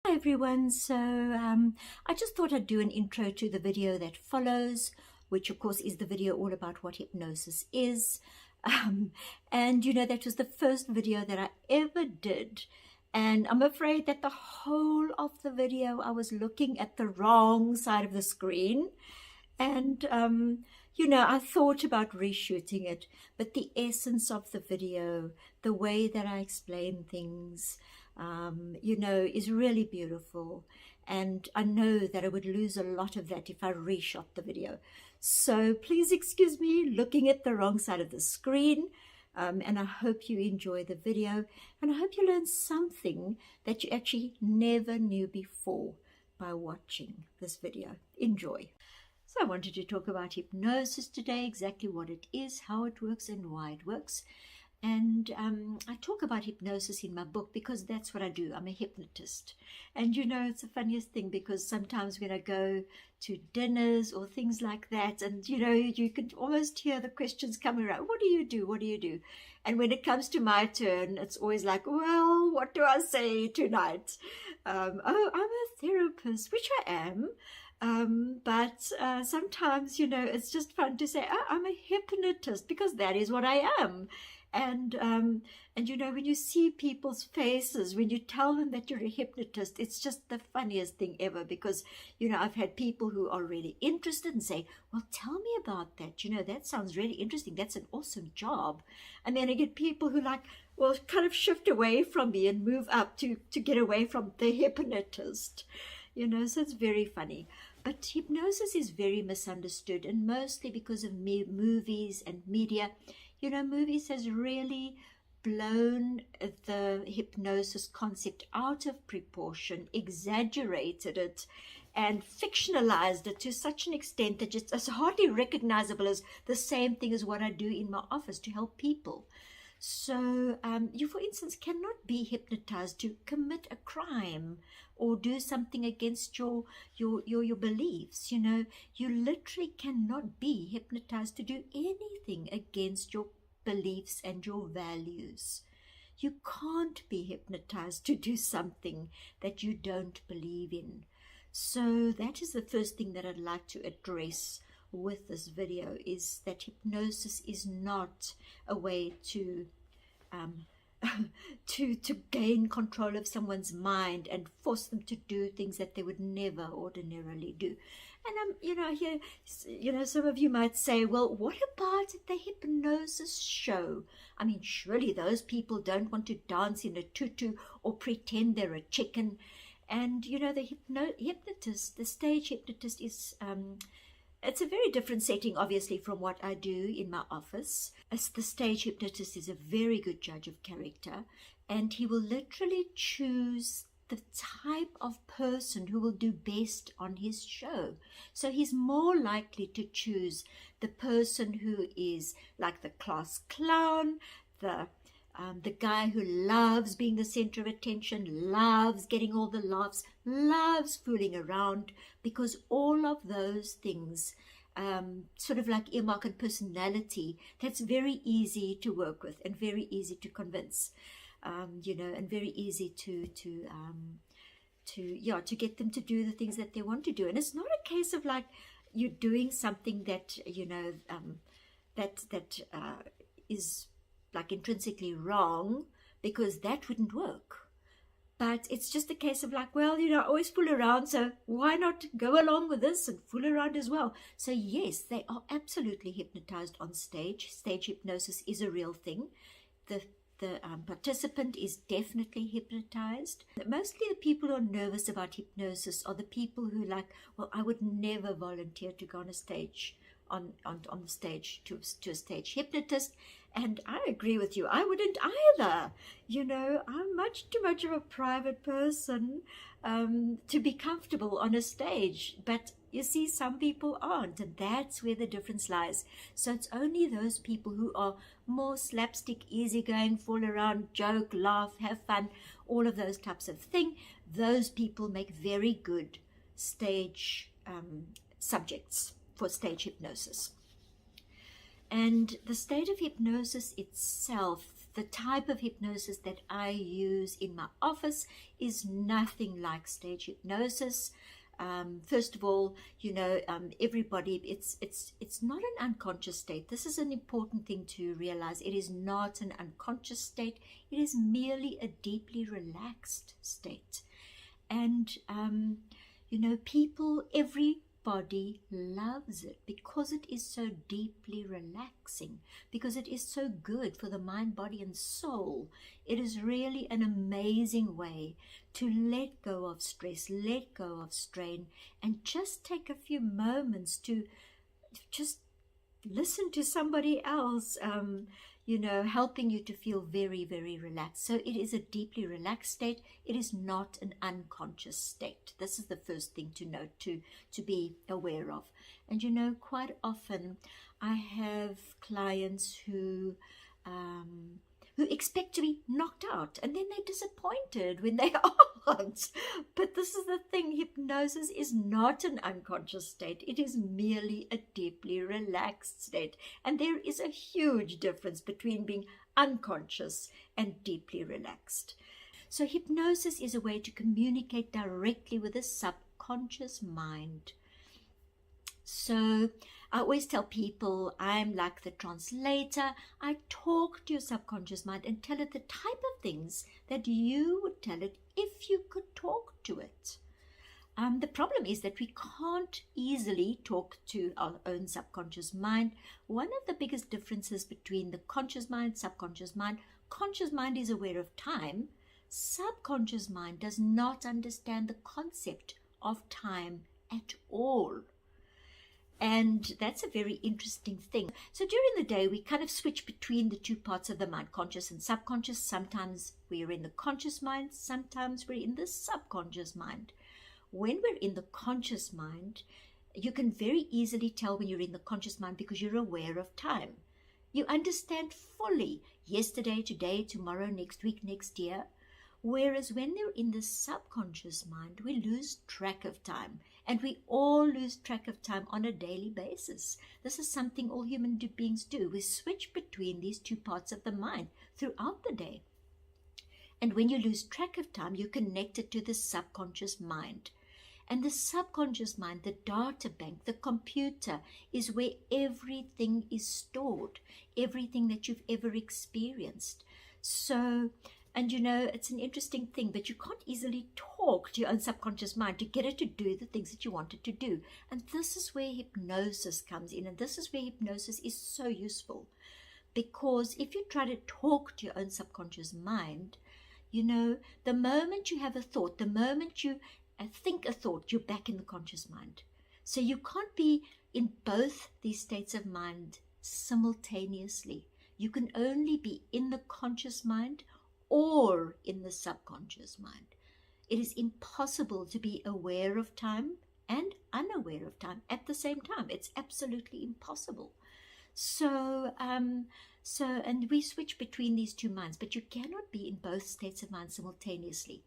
Hi everyone, I just thought I'd do an intro to the video that follows, which of course is the video all about what hypnosis is. And that was the first video that I ever did, and I'm afraid that the whole of the video I was looking at the wrong side of the screen. And I thought about reshooting it, but the essence of the video, the way that I explain things, is really beautiful. And I know that I would lose a lot of that if I reshot the video. So please excuse me looking at the wrong side of the screen. And I hope you enjoy the video, and I hope you learn something that you actually never knew before by watching this video. Enjoy. So I wanted to talk about hypnosis today, exactly what it is, how it works, and why it works. And I talk about hypnosis in my book because that's what I do. I'm a hypnotist. And it's the funniest thing, because sometimes when I go to dinners or things like that, and you can almost hear the questions coming around. What do you do? What do you do? And when it comes to my turn, it's always like, well, what do I say tonight? Oh, I'm a therapist, which I am. But sometimes, it's just fun to say, oh, I'm a hypnotist, because that is what I am. And when you see people's faces, when you tell them that you're a hypnotist, it's just the funniest thing ever, because, I've had people who are really interested and say, well, tell me about that. That sounds really interesting. That's an awesome job. And then I get people who kind of shift away from me and move up to get away from the hypnotist, so it's very funny. But hypnosis is very misunderstood, and mostly because of movies and media. Movies has really blown the hypnosis concept out of proportion, exaggerated it, and fictionalized it to such an extent that it's hardly recognizable as the same thing as what I do in my office to help people. So you, for instance, cannot be hypnotized to commit a crime or do something against your beliefs. You literally cannot be hypnotized to do anything against your beliefs and your values. You can't be hypnotized to do something that you don't believe in. So that is the first thing that I'd like to address with this video, is that hypnosis is not a way to to gain control of someone's mind and force them to do things that they would never ordinarily do. And here, some of you might say, well, what about the hypnosis show? I mean, surely those people don't want to dance in a tutu or pretend they're a chicken. And the hypnotist, the stage hypnotist, is it's a very different setting, obviously, from what I do in my office. As the stage hypnotist is a very good judge of character, and he will literally choose the type of person who will do best on his show. So he's more likely to choose the person who is like the class clown, the guy who loves being the center of attention, loves getting all the laughs, loves fooling around, because all of those things, sort of like earmark and personality, that's very easy to work with and very easy to convince, and very easy to get them to do the things that they want to do. And it's not a case of like you're doing something that is like intrinsically wrong, because that wouldn't work. But it's just a case of like, well, I always fool around, so why not go along with this and fool around as well? So yes, they are absolutely hypnotized on stage. Stage hypnosis is a real thing. The participant is definitely hypnotized. Mostly the people who are nervous about hypnosis are the people who like, well, I would never volunteer to go on a stage, on the stage to a stage hypnotist. And I agree with you. I wouldn't either. I'm much too much of a private person to be comfortable on a stage. But you see, some people aren't, and that's where the difference lies. So it's only those people who are more slapstick, easygoing, fall around, joke, laugh, have fun, all of those types of thing. Those people make very good stage subjects for stage hypnosis. And the state of hypnosis itself, the type of hypnosis that I use in my office is nothing like stage hypnosis. First of all, everybody, it's not an unconscious state. This is an important thing to realize. It is not an unconscious state. It is merely a deeply relaxed state. And, everybody loves it because it is so deeply relaxing, because it is so good for the mind, body, and soul. It is really an amazing way to let go of stress, let go of strain, and just take a few moments to just listen to somebody else, helping you to feel very, very relaxed. So it is a deeply relaxed state. It is not an unconscious state. This is the first thing to note, to be aware of. And quite often I have clients who expect to be knocked out, and then they're disappointed when they aren't. But this is the thing, hypnosis is not an unconscious state. It is merely a deeply relaxed state. And there is a huge difference between being unconscious and deeply relaxed. So hypnosis is a way to communicate directly with the subconscious mind. So I always tell people I'm like the translator. I talk to your subconscious mind and tell it the type of things that you would tell it if you could talk to it. The problem is that we can't easily talk to our own subconscious mind. One of the biggest differences between the conscious mind, subconscious mind is aware of time. Subconscious mind does not understand the concept of time at all. And that's a very interesting thing. So during the day, we kind of switch between the two parts of the mind, conscious and subconscious. Sometimes we're in the conscious mind, sometimes we're in the subconscious mind. When we're in the conscious mind, you can very easily tell when you're in the conscious mind because you're aware of time. You understand fully yesterday, today, tomorrow, next week, next year. Whereas when they're in the subconscious mind, we lose track of time. And we all lose track of time on a daily basis. This is something all human beings do. We switch between these two parts of the mind throughout the day. And when you lose track of time, you connect it to the subconscious mind. And the subconscious mind, the data bank, the computer, is where everything is stored, everything that you've ever experienced. So, and it's an interesting thing, but you can't easily talk to your own subconscious mind to get it to do the things that you want it to do. And this is where hypnosis comes in. And this is where hypnosis is so useful. Because if you try to talk to your own subconscious mind, the moment you have a thought, the moment you think a thought, you're back in the conscious mind. So you can't be in both these states of mind simultaneously. You can only be in the conscious mind or in the subconscious mind. It is impossible to be aware of time and unaware of time at the same time. It's absolutely impossible. So and we switch between these two minds, but you cannot be in both states of mind simultaneously.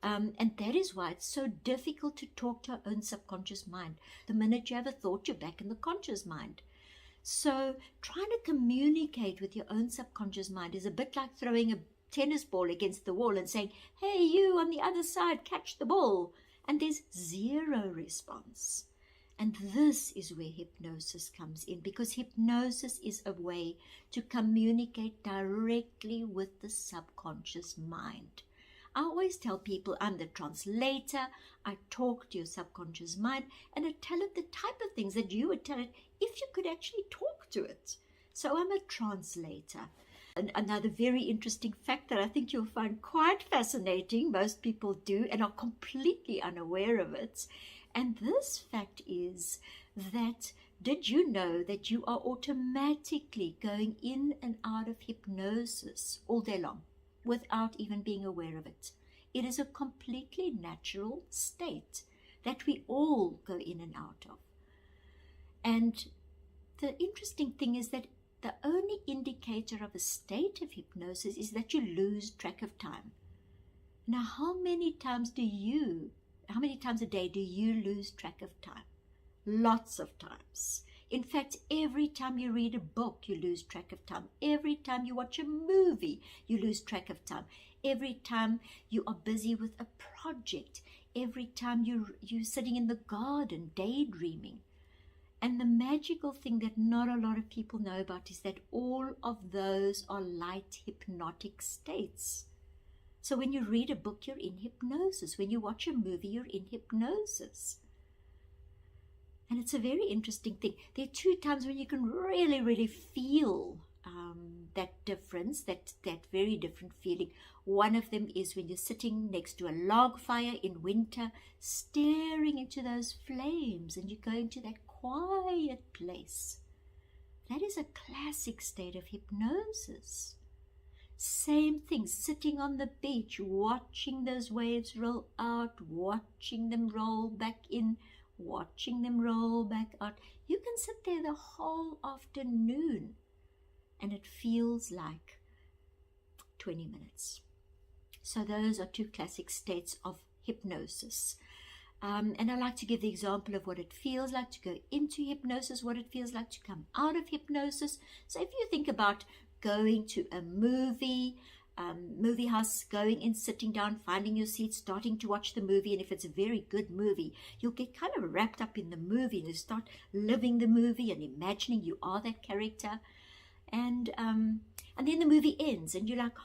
And that is why it's so difficult to talk to our own subconscious mind. The minute you have a thought, you're back in the conscious mind. So trying to communicate with your own subconscious mind is a bit like throwing a tennis ball against the wall and saying, hey, you on the other side, catch the ball. And there's zero response. And this is where hypnosis comes in, because hypnosis is a way to communicate directly with the subconscious mind. I always tell people I'm the translator. I talk to your subconscious mind and I tell it the type of things that you would tell it if you could actually talk to it. So I'm a translator. And another very interesting fact that I think you'll find quite fascinating, most people do and are completely unaware of it. And this fact is that, did you know that you are automatically going in and out of hypnosis all day long without even being aware of it? It is a completely natural state that we all go in and out of. And the interesting thing is that the only indicator of a state of hypnosis is that you lose track of time. Now, how many times a day do you lose track of time? Lots of times. In fact, every time you read a book, you lose track of time. Every time you watch a movie, you lose track of time. Every time you are busy with a project, every time you're sitting in the garden daydreaming. And the magical thing that not a lot of people know about is that all of those are light hypnotic states. So when you read a book, you're in hypnosis. When you watch a movie, you're in hypnosis. And it's a very interesting thing. There are 2 times when you can really, really feel that difference, that very different feeling. One of them is when you're sitting next to a log fire in winter, staring into those flames, and you go into that quiet place. That is a classic state of hypnosis. Same thing, sitting on the beach, watching those waves roll out, watching them roll back in, watching them roll back out. You can sit there the whole afternoon and it feels like 20 minutes. So those are 2 classic states of hypnosis. And I like to give the example of what it feels like to go into hypnosis, what it feels like to come out of hypnosis. So if you think about going to a movie house, going in, sitting down, finding your seat, starting to watch the movie, and if it's a very good movie, you'll get kind of wrapped up in the movie and you start living the movie and imagining you are that character. And then the movie ends and you're like,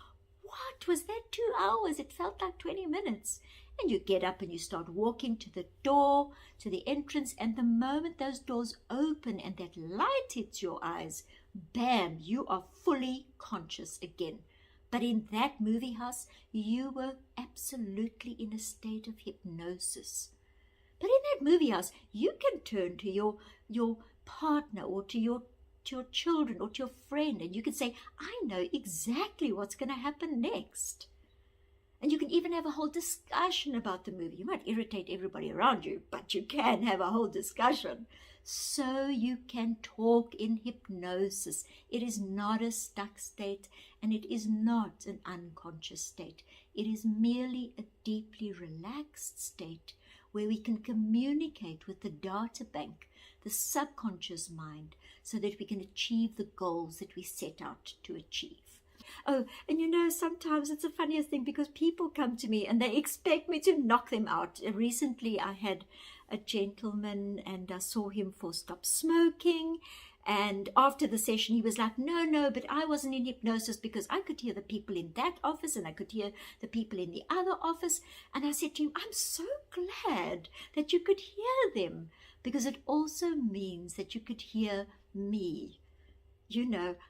what was that 2 hours? It felt like 20 minutes. And you get up and you start walking to the door, to the entrance, and the moment those doors open and that light hits your eyes, bam, you are fully conscious again. But in that movie house, you were absolutely in a state of hypnosis. But in that movie house, you can turn to your partner or to your children or to your friend, and you can say, I know exactly what's going to happen next. And you can even have a whole discussion about the movie. You might irritate everybody around you, but you can have a whole discussion. So you can talk in hypnosis. It is not a stuck state, and it is not an unconscious state. It is merely a deeply relaxed state where we can communicate with the data bank, the subconscious mind, so that we can achieve the goals that we set out to achieve. Oh, and sometimes it's the funniest thing because people come to me and they expect me to knock them out. Recently, I had a gentleman and I saw him for Stop Smoking. And after the session, he was like, no, but I wasn't in hypnosis because I could hear the people in that office and I could hear the people in the other office. And I said to him, I'm so glad that you could hear them because it also means that you could hear me.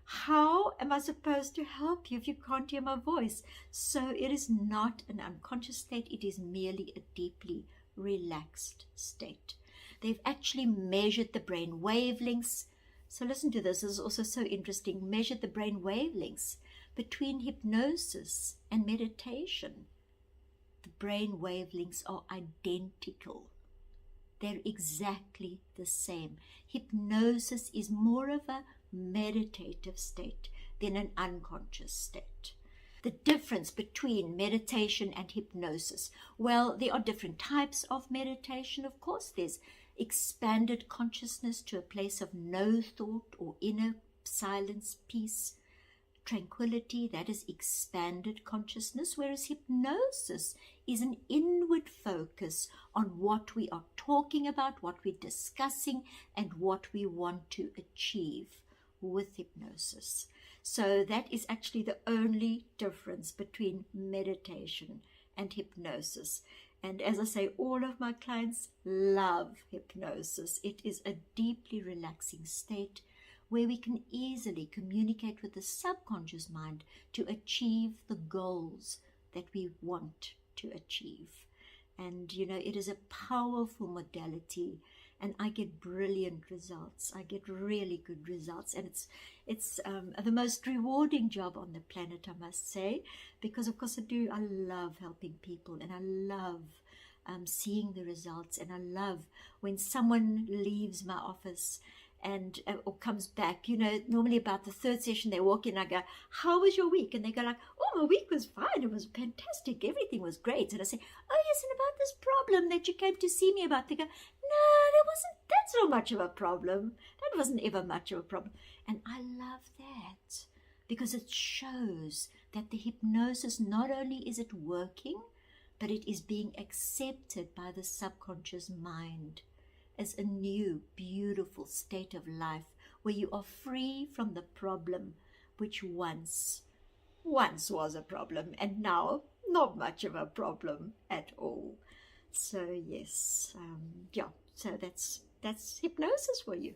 How am I supposed to help you if you can't hear my voice? So it is not an unconscious state. It is merely a deeply relaxed state. They've actually measured the brain wavelengths. So listen to this. This is also so interesting. Measured the brain wavelengths between hypnosis and meditation. The brain wavelengths are identical. They're exactly the same. Hypnosis is more of a meditative state than an unconscious state. The difference between meditation and hypnosis. Well, there are different types of meditation, of course. There's expanded consciousness to a place of no thought or inner silence, peace, tranquility. That is expanded consciousness, whereas hypnosis is an inward focus on what we are talking about, what we're discussing, and what we want to achieve with hypnosis. So that is actually the only difference between meditation and hypnosis. And as I say, all of my clients love hypnosis. It is a deeply relaxing state where we can easily communicate with the subconscious mind to achieve the goals that we want to achieve. And it is a powerful modality, and I get brilliant results. I get really good results, and it's the most rewarding job on the planet, I must say, because of course I love helping people, and I love seeing the results, and I love when someone leaves my office and or comes back. Normally about the 3rd session they walk in, I go, how was your week? And they go like, oh my week was fine. It was fantastic. Everything was great. And I say, oh yes, and about this problem that you came to see me about. They go, no, that's not much of a problem. That wasn't ever much of a problem. And I love that because it shows that the hypnosis, not only is it working, but it is being accepted by the subconscious mind as a new, beautiful state of life where you are free from the problem which once was a problem and now not much of a problem at all. So yes, yeah, so that's hypnosis for you.